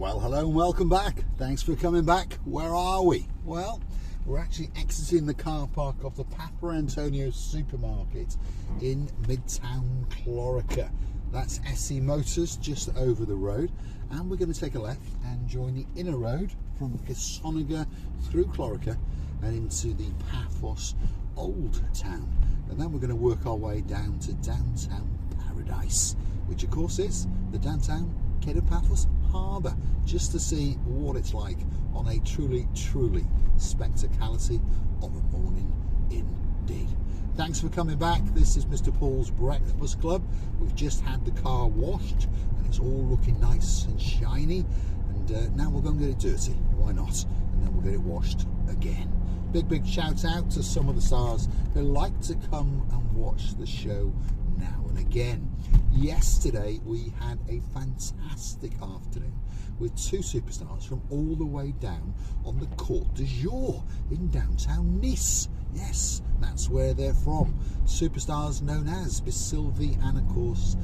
Well, hello and welcome back. Thanks for coming back. Where are we? Well, we're actually exiting the car park of the Paphos supermarket in Midtown Chlorakas. That's SE Motors just over the road, and we're going to take a left and join the inner road from Chlorakas through Chlorakas and into the Paphos Old Town, and then we're going to work our way down to downtown paradise, which of course is the downtown Paphos Harbour, just to see what it's like on a truly spectacality of a morning indeed. Thanks for coming back. This is Mr. Paul's Breakfast Club. We've just had the car washed and it's all looking nice and shiny, and now we're going to get it dirty. Why not? And then we'll get it washed again. Big shout out to some of the stars who like to come and watch the show now and again. Yesterday we had a fantastic afternoon with two superstars from all the way down on the Côte d'Azur in downtown Nice. Yes, that's where they're from. Superstars known as Miss Sylvie and of course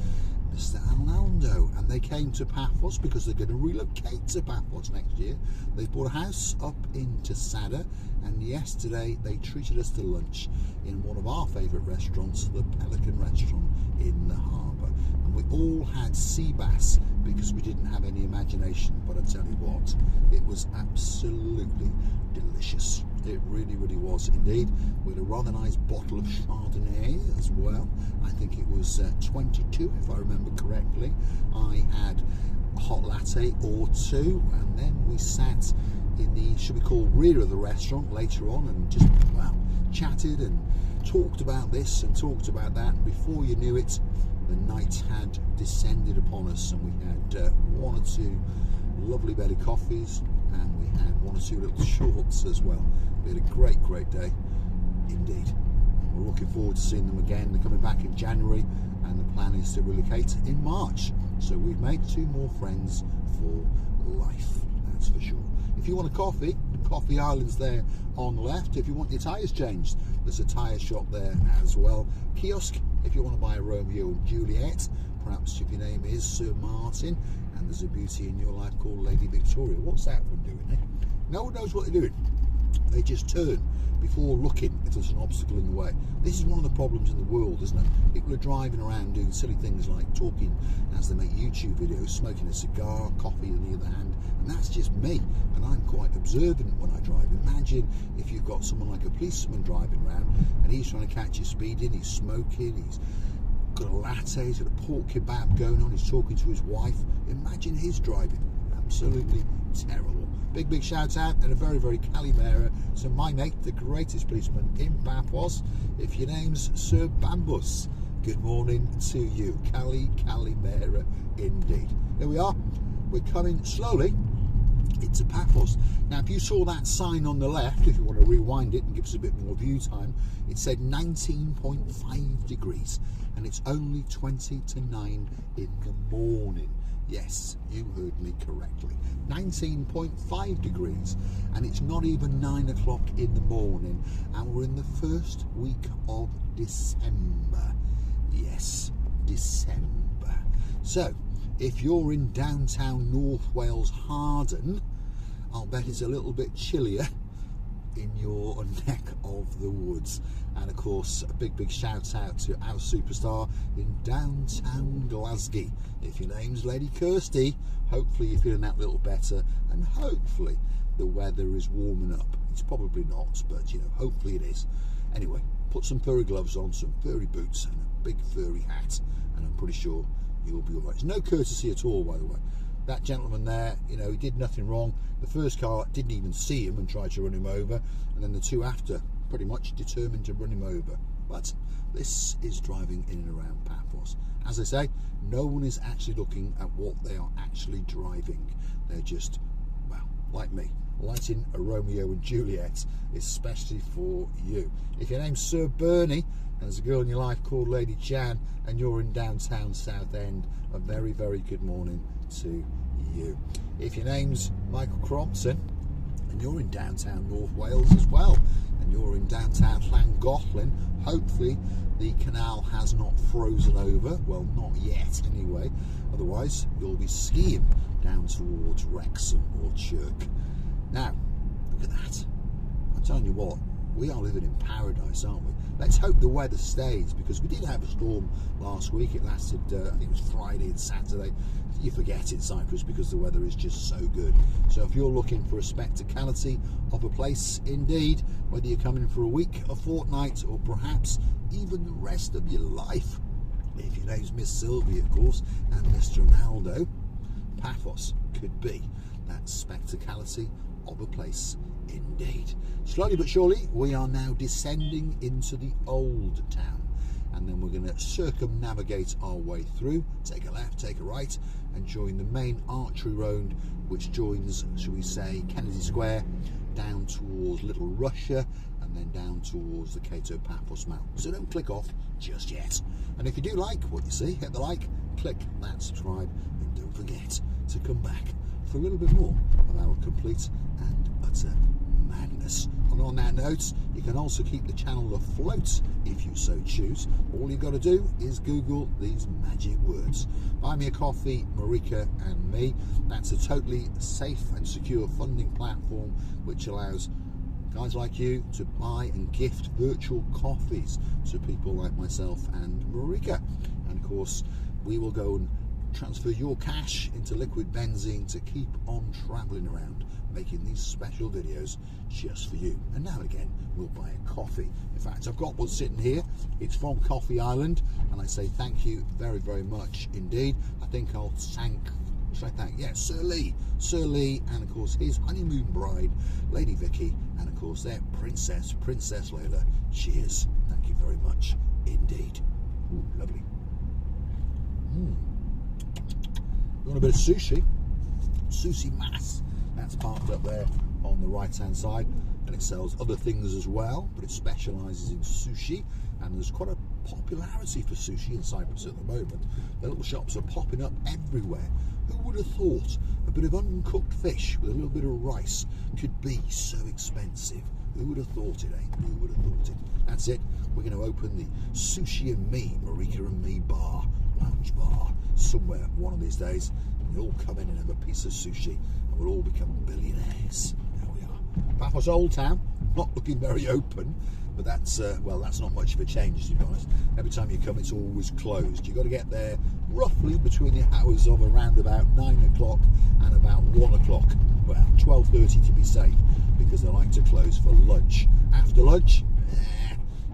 Mr. Arnaldo, and they came to Paphos because they're going to relocate to Paphos next year. They bought a house up in Sada, and yesterday they treated us to lunch in one of our favourite restaurants, the Pelican Restaurant in the harbour. And we all had sea bass because we didn't have any imagination, but I tell you what, it was absolutely delicious. It really was indeed. We had a rather nice bottle of Chardonnay as well. I think it was 22 if I remember correctly. I had a hot latte or two, and then we sat in the, should we call, rear of the restaurant later on and just, well, chatted and talked about this and talked about that, and before you knew it, the night had descended upon us, and we had one or two lovely belly coffees, and we had one or two little shorts as well. We had a great day indeed, and we're looking forward to seeing them again. They're coming back in January, and the plan is to relocate in March, so we've made two more friends for life, that's for sure. If you want a coffee, Coffee Island's there on the left. If you want your tyres changed, there's a tyre shop there as well. Kiosk if you want to buy a Romeo and Juliet, perhaps if your name is Sir Martin, and there's a beauty in your life called Lady Victoria. What's that one doing, eh? No one knows what they're doing. They just turn before looking if there's an obstacle in the way. This is one of the problems in the world, isn't it? People are driving around doing silly things like talking as they make YouTube videos, smoking a cigar, coffee in the other hand, and that's just me, and I'm quite observant when I drive. Imagine if you've got someone like a policeman driving around and he's trying to catch you speeding, he's smoking, he's got a latte, he's got a pork kebab going on, he's talking to his wife. Imagine his driving. Absolutely terrible. Big shout out and a very Calimera to my mate, the greatest policeman in Paphos. If your name's Sir Bambus, good morning to you. Calimera indeed. Here we are. We're coming slowly into Paphos. Now, if you saw that sign on the left, if you want to rewind it and give us a bit more view time, it said 19.5 degrees, and it's only 20 to 9 in the morning. Yes, you heard me correctly. 19.5 degrees, and it's not even 9 o'clock in the morning, and we're in the first week of December. Yes, December. So, if you're in downtown North Wales Harden, I'll bet it's a little bit chillier in your neck of the woods. And of course, a big shout out to our superstar in downtown Glasgow. If your name's Lady Kirsty, hopefully you're feeling that little better, and hopefully the weather is warming up. It's probably not, but you know, hopefully it is. Anyway, put some furry gloves on, some furry boots, and a big furry hat, and I'm pretty sure you'll be all right. It's no courtesy at all, by the way. That gentleman there, you know, he did nothing wrong. The first car didn't even see him and tried to run him over, and then the two after pretty much determined to run him over. But this is driving in and around Paphos. As I say, no one is actually looking at what they are actually driving. They're just, well, like me, lighting a Romeo and Juliet, especially for you. If your name's Sir Bernie, and there's a girl in your life called Lady Jan, and you're in downtown Southend, a very good morning to you. If your name's Michael Crompton, and you're in downtown North Wales as well, and you're in downtown Llangollen, hopefully the canal has not frozen over. Well, not yet anyway, otherwise you'll be skiing down towards Wrexham or Chirk. Now, look at that. I'm telling you what, we are living in paradise, aren't we? Let's hope the weather stays, because we did have a storm last week. It lasted, I think it was Friday and Saturday. You forget in Cyprus because the weather is just so good. So if you're looking for a spectacality of a place, indeed, whether you're coming for a week, a fortnight, or perhaps even the rest of your life, if your name's Miss Sylvie, of course, and Mr. Ronaldo, Paphos could be that spectacality of a place indeed. Slowly but surely, we are now descending into the old town, and then we're going to circumnavigate our way through, take a left, take a right, and join the main archery road, which joins, shall we say, Kennedy Square, down towards Little Russia, and then down towards the Cato Paphos Mount. So don't click off just yet. And if you do like what you see, hit the like, click that subscribe, and don't forget to come back for a little bit more of our complete and utter madness. And on that note, you can also keep the channel afloat if you so choose. All you've got to do is Google these magic words: Buy Me a Coffee, Marika and me. That's a totally safe and secure funding platform which allows guys like you to buy and gift virtual coffees to people like myself and Marika. And of course, we will go and transfer your cash into liquid benzene to keep on travelling around making these special videos just for you. And now and again, we'll buy a coffee. In fact, I've got one sitting here. It's from Coffee Island, and I say thank you very, very much indeed. I think I'll thank, should I thank? Yeah, Sir Lee, and of course his honeymoon bride, Lady Vicky, and of course their Princess Layla. Cheers. Thank you very much indeed. Ooh, lovely. You want a bit of sushi? Sushi Mass. That's parked up there on the right hand side, and it sells other things as well, but it specialises in sushi, and there's quite a popularity for sushi in Cyprus at the moment. The little shops are popping up everywhere. Who would have thought a bit of uncooked fish with a little bit of rice could be so expensive? Who would have thought it, eh? Who would have thought it? That's it. We're going to open the Sushi and Me, Marika and Me bar, lounge bar, somewhere one of these days. We'll all come in and have a piece of sushi, and we'll all become billionaires. There we are. Paphos Old Town, not looking very open, but that's, well, that's not much of a change, to be honest. Every time you come, it's always closed. You've got to get there roughly between the hours of around about 9 o'clock and about 1 o'clock. Well, 12:30 to be safe, because they like to close for lunch. After lunch,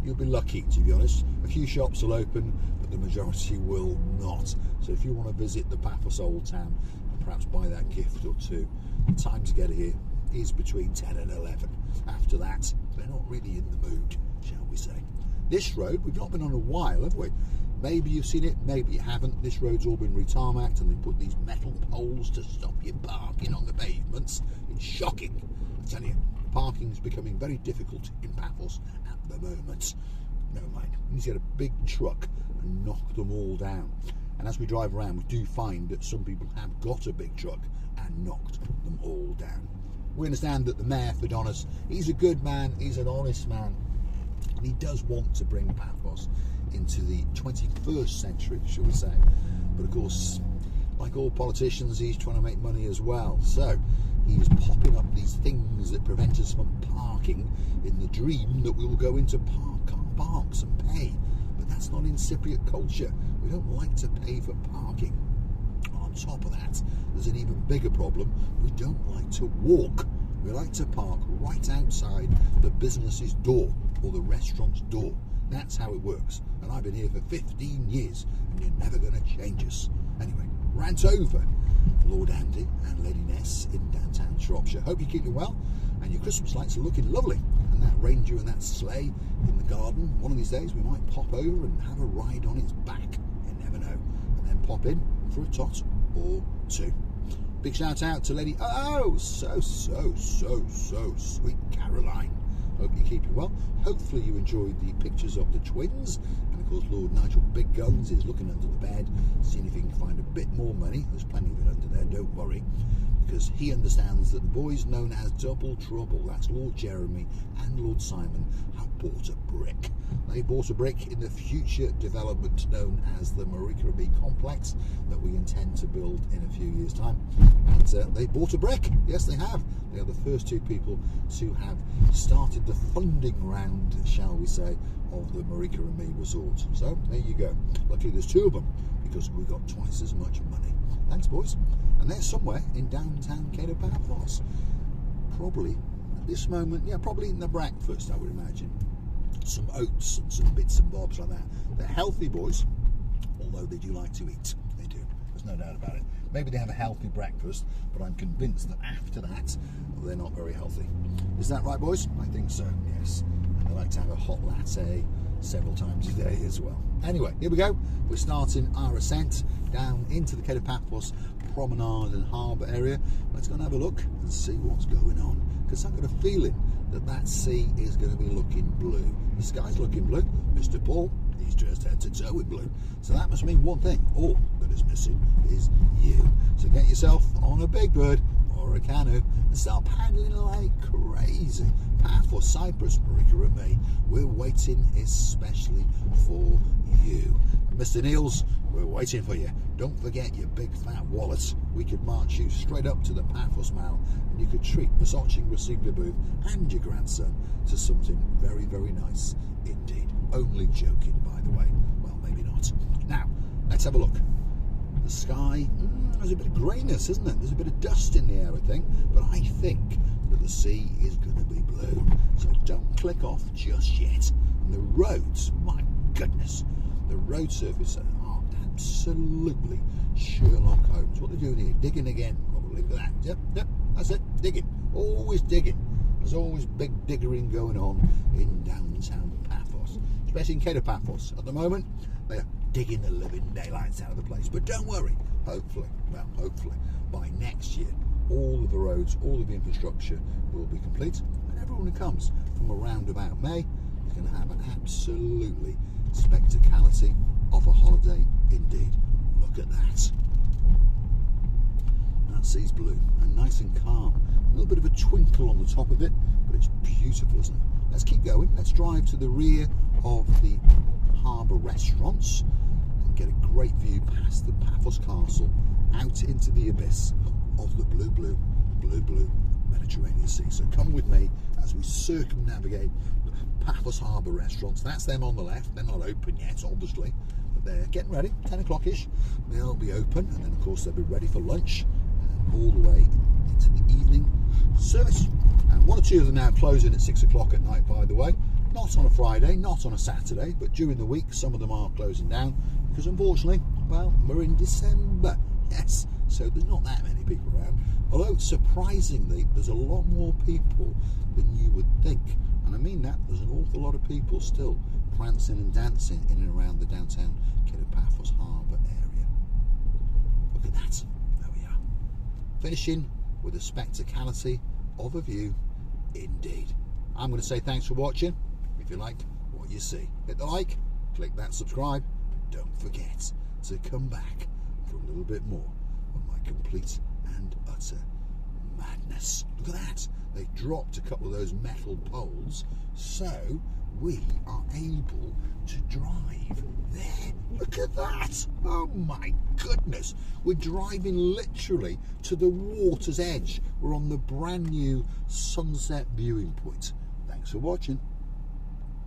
you'll be lucky, to be honest. A few shops will open, but the majority will not. So if you want to visit the Paphos Old Town and perhaps buy that gift or two, the time to get here is between 10 and 11. After that, they're not really in the mood, shall we say. This road, we've not been on a while, have we? Maybe you've seen it, maybe you haven't. This road's all been retarmacked, and they put these metal poles to stop you parking on the pavements. It's shocking, I tell you. Parking's becoming very difficult in Paphos at the moment. Never mind. We need to get a big truck and knock them all down. And as we drive around, we do find that some people have got a big truck and knocked them all down. We understand that the mayor, Fedonis, he's a good man, he's an honest man, and he does want to bring Paphos into the 21st century, shall we say. But of course, like all politicians, he's trying to make money as well. So he's popping up these things that prevent us from parking, in the dream that we will go into car parks and pay. But that's not in Cypriot culture. We don't like to pay for parking. On top of that, there's an even bigger problem. We don't like to walk. We like to park right outside the business's door or the restaurant's door. That's how it works. And I've been here for 15 years, and you're never going to change us. Anyway, rant over. Lord Andy and Lady Ness in downtown Shropshire. Hope you're keeping well, and your Christmas lights are looking lovely. And that reindeer and that sleigh in the garden, one of these days we might pop over and have a ride on its back. You never know. And then pop in for a tot or two. Big shout out to Lady so sweet Caroline. Hope you're keeping well. Hopefully you enjoyed the pictures of the twins. And of course Lord Nigel Big Guns is looking under the bed, seeing if he can find a bit more money. There's plenty of it under there, don't worry, because he understands that the boys known as Double Trouble, that's Lord Jeremy and Lord Simon, have bought a brick. They they bought a brick in the future development known as the Marika B complex that we intend to build in a few years' time. And they bought a brick. Yes, they have. They are the first two people to have started the funding round, shall we say, of the Marika and Me resort. So there you go. Luckily there's two of them because we got twice as much money. Thanks, boys. And they're somewhere in downtown Paphos. Probably at this moment, yeah, probably in the breakfast, I would imagine. Some oats and some bits and bobs like that. They're healthy boys, although they do like to eat. They do. There's no doubt about it. Maybe they have a healthy breakfast, but I'm convinced that after that, they're not very healthy. Is that right, boys? I think so, yes. And they like to have a hot latte several times a day as well. Anyway, here we go. We're starting our ascent down into the Paphos promenade and harbour area. Let's go and have a look and see what's going on, because I've got a feeling that that sea is going to be looking blue. The sky's looking blue. Mr. Paul, he's dressed head to toe in blue. So that must mean one thing. All that is missing is you. So get yourself on a big bird or a canoe and start paddling like crazy. Paphos Cyprus, Marika and me, we're waiting especially for you. And Mr. Niels, we're waiting for you. Don't forget your big fat wallet. We could march you straight up to the Paphos Mall and you could treat the Soching Receiver booth and your grandson to something very, very nice indeed. Only joking, by the way. Well, maybe not. Now, let's have a look. The sky, there's a bit of greyness, isn't it? There's a bit of dust in the air, I think. But I think that the sea is going to be blue. So don't click off just yet. And the roads, my goodness, the road surface are absolutely Sherlock Holmes. What are they doing here? Digging again, probably. Look at that. Yep, that's it. Digging. Always digging. There's always big diggering going on in downtown Paphos, especially in Paphos. At the moment, they are digging the living daylights out of the place. But don't worry. Hopefully, by next year, all of the roads, all of the infrastructure will be complete, and everyone who comes from around about May is going to have an absolutely spectacality of a holiday indeed. Look at that. That sea's blue and nice and calm. A little bit of a twinkle on the top of it, but it's beautiful, isn't it? Let's keep going. Let's drive to the rear of the harbour restaurants and get a great view past the Paphos Castle out into the abyss of the blue Mediterranean Sea. So come with me as we circumnavigate the Paphos Harbour restaurants. That's them on the left. They're not open yet, obviously, but they're getting ready. 10 o'clock-ish. They'll be open, and then of course they'll be ready for lunch all the way into the evening service. And one or two of them now closing at 6 o'clock at night, by the way. Not on a Friday, not on a Saturday, but during the week some of them are closing down because unfortunately, well, we're in December. Yes, so there's not that many people around. Although surprisingly, there's a lot more people than you would think. And I mean that, there's an awful lot of people still prancing and dancing in and around the downtown Paphos Harbour area. Look at that. There we are. Finishing with a spectacality of a view indeed. I'm going to say thanks for watching. If you like what you see, hit the like, click that subscribe, but don't forget to come back for a little bit more of my complete and utter madness. Look at that. They dropped a couple of those metal poles, so we are able to drive there. Look at that. Oh my goodness. We're driving literally to the water's edge. We're on the brand new sunset viewing point. Thanks for watching.